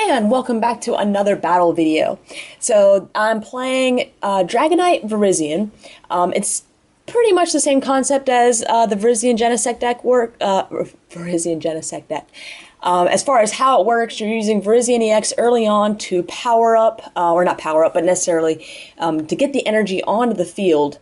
and welcome back to another battle video. So I'm playing Dragonite Virizion. It's pretty much the same concept as the Virizion Genesect deck Virizion Genesect deck. As far as how it works, you're using Virizion EX early on to power up, or not power up, but necessarily to get the energy onto the field.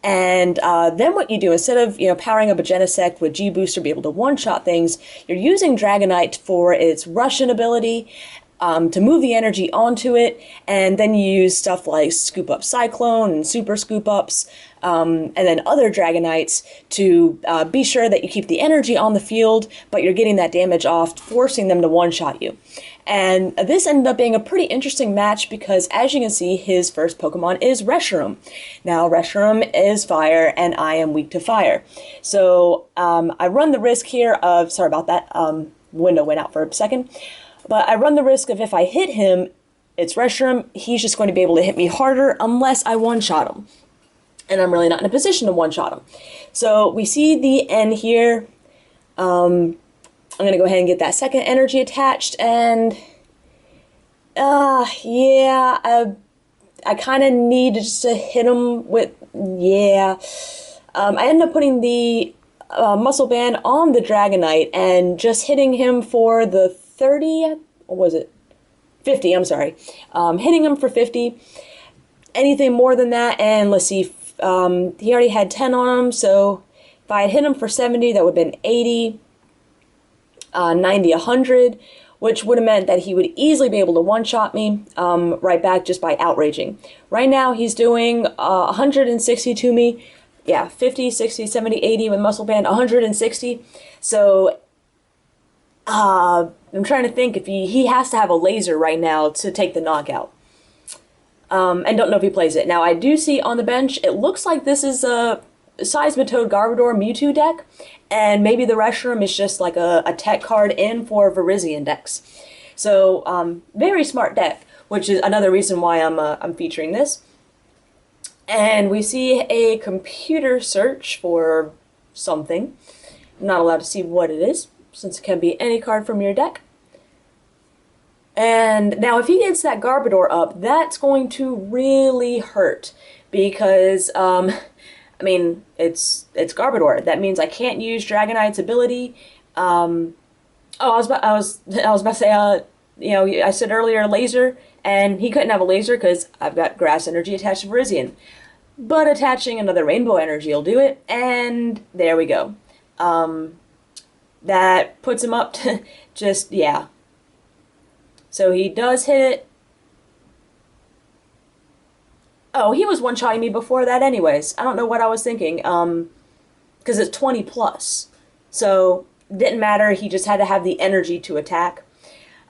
And then what you do, instead of powering up a Genesect with G-Boost to be able to one-shot things, you're using Dragonite for its Russian ability to move the energy onto it, and then you use stuff like Scoop Up Cyclone and Super Scoop Ups, and then other Dragonites to be sure that you keep the energy on the field, but you're getting that damage off, forcing them to one-shot you. And this ended up being a pretty interesting match because, as you can see, his first Pokemon is Reshiram. Now, Reshiram is fire, and I am weak to fire. So I run the risk here of, sorry about that, window went out for a second, but I run the risk of if I hit him, it's Reshiram, he's just going to be able to hit me harder unless I one-shot him. And I'm really not in a position to one-shot him. So we see the end here. I'm going to go ahead and get that second energy attached, and yeah, I kind of need just to hit him with, yeah. I ended up putting the muscle band on the Dragonite and just hitting him for the 30, or was it 50, I'm sorry. Hitting him for 50. Anything more than that, and let's see, he already had 10 on him, so if I had hit him for 70, that would have been 80. 90, 100, which would have meant that he would easily be able to one-shot me right back just by outraging. Right now, he's doing 160 to me. Yeah, 50, 60, 70, 80 with Muscle Band, 160. So, I'm trying to think if he has to have a laser right now to take the knockout. And don't know if he plays it. Now, I do see on the bench, it looks like this is a Seismitoad Garbodor Mewtwo deck, and maybe the Reshiram is just like a tech card in for Virizion decks. So very smart deck, which is another reason why I'm featuring this. And we see a computer search for something. I'm not allowed to see what it is, since it can be any card from your deck. And now if he gets that Garbodor up, that's going to really hurt, because I mean, it's Garbodor. That means I can't use Dragonite's ability. I was about to say, I said earlier laser, and he couldn't have a laser because I've got Grass Energy attached to Virizion. But attaching another Rainbow Energy will do it, and there we go. That puts him up to just, yeah. So he does hit it. Oh, he was one-shotting me before that anyways. I don't know what I was thinking, because it's 20 plus. So, didn't matter, he just had to have the energy to attack.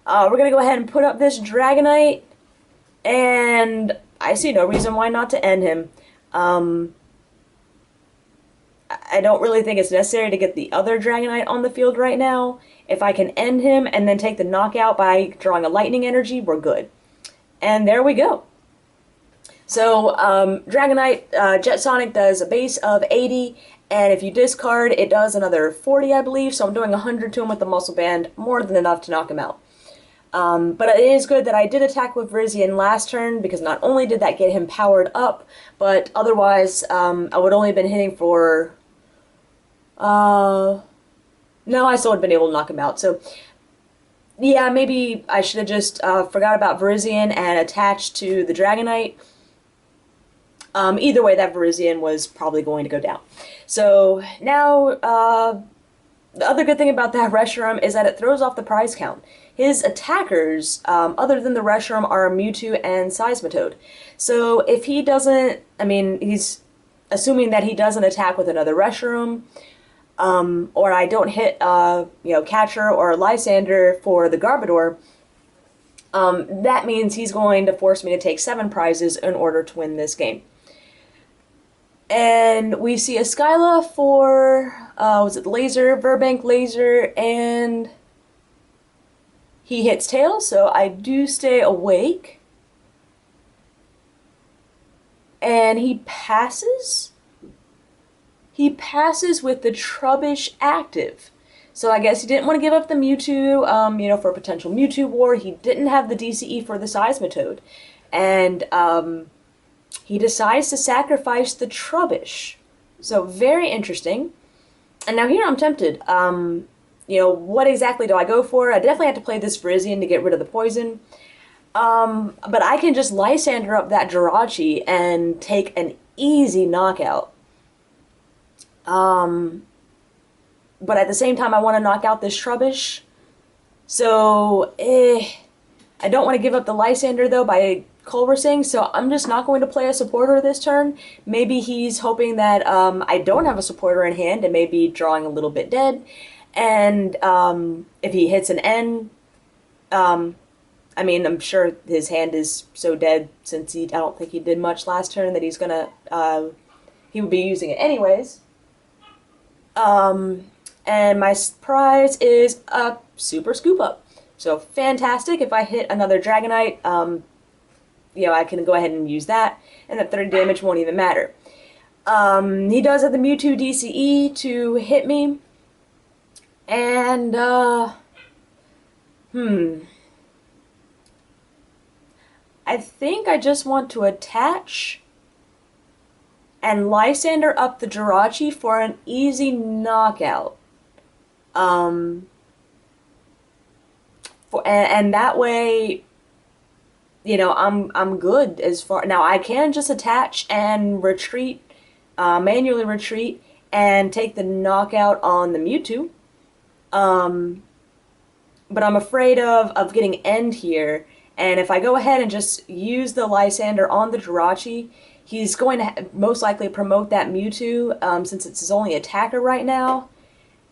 We're going to go ahead and put up this Dragonite, and I see no reason why not to end him. I don't really think it's necessary to get the other Dragonite on the field right now. If I can end him and then take the knockout by drawing a lightning energy, we're good. And there we go. So, Dragonite Jet Sonic does a base of 80, and if you discard, it does another 40, I believe, so I'm doing 100 to him with the Muscle Band, more than enough to knock him out. But it is good that I did attack with Virizion last turn, because not only did that get him powered up, but otherwise, I would only have been hitting for, no, I still would have been able to knock him out, so, yeah, maybe I should have just forgot about Virizion and attached to the Dragonite. Either way, that Virizion was probably going to go down. So now, the other good thing about that Reshiram is that it throws off the prize count. His attackers, other than the Reshiram, are Mewtwo and Seismitoad. So if he doesn't, I mean, he's assuming that he doesn't attack with another Reshiram, or I don't hit, Catcher or Lysander for the Garbodor, that means he's going to force me to take 7 prizes in order to win this game. And we see a Skyla for, was it Laser, Verbank Laser, and he hits tail, so I do stay awake. And he passes? He passes with the Trubbish active. So I guess he didn't want to give up the Mewtwo, you know, for a potential Mewtwo war. He didn't have the DCE for the Seismitoad. And he decides to sacrifice the Trubbish. So very interesting. And now here I'm tempted. You know, what exactly do I go for? I definitely have to play this Virizion to get rid of the poison. But I can just Lysander up that Jirachi and take an easy knockout. But at the same time, I want to knock out this Trubbish. So, I don't want to give up the Lysander, though, by Culversing, so I'm just not going to play a supporter this turn. Maybe he's hoping that I don't have a supporter in hand and maybe drawing a little bit dead. And if he hits an N, I mean, I'm sure his hand is so dead since I don't think he did much last turn that he's gonna, he would be using it anyways. And my prize is a Super Scoop Up. So fantastic. If I hit another Dragonite, you know, I can go ahead and use that, and that 30 damage won't even matter. He does have the Mewtwo DCE to hit me, and, I think I just want to attach and Lysander up the Jirachi for an easy knockout. And that way, you know, I'm good as far. Now I can just attach and retreat, manually retreat, and take the knockout on the Mewtwo. But I'm afraid of getting end here. And if I go ahead and just use the Lysander on the Jirachi, he's going to most likely promote that Mewtwo, since it's his only attacker right now.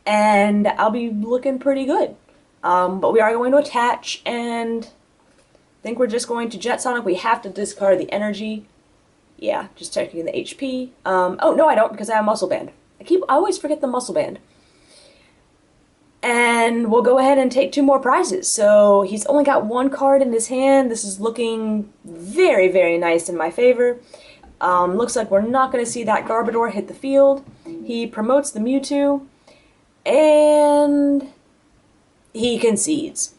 And I'll be looking pretty good. But we are going to attach, and I think we're just going to Jet Sonic. We have to discard the energy. Yeah, just checking the HP. Oh, no, I don't, because I have Muscle Band. I always forget the Muscle Band. And we'll go ahead and take 2 more prizes. So he's only got 1 card in his hand. This is looking very, very nice in my favor. Looks like we're not going to see that Garbodor hit the field. He promotes the Mewtwo, and he concedes.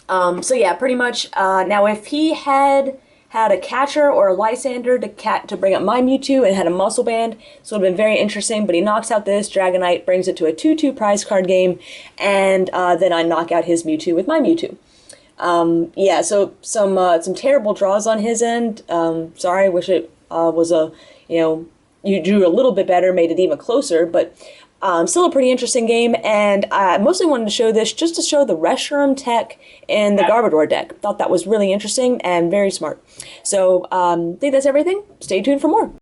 So yeah, pretty much. Now if he had a catcher or a Lysander to bring up my Mewtwo and had a Muscle Band, so it would have been very interesting, but he knocks out this Dragonite, brings it to a 2-2 prize card game, and then I knock out his Mewtwo with my Mewtwo. Yeah, so some terrible draws on his end. Sorry, I wish it was you know, you drew a little bit better, made it even closer, but still a pretty interesting game, and I mostly wanted to show this just to show the Reshiram tech in the Garbodor deck. Thought that was really interesting and very smart. So I think that's everything. Stay tuned for more.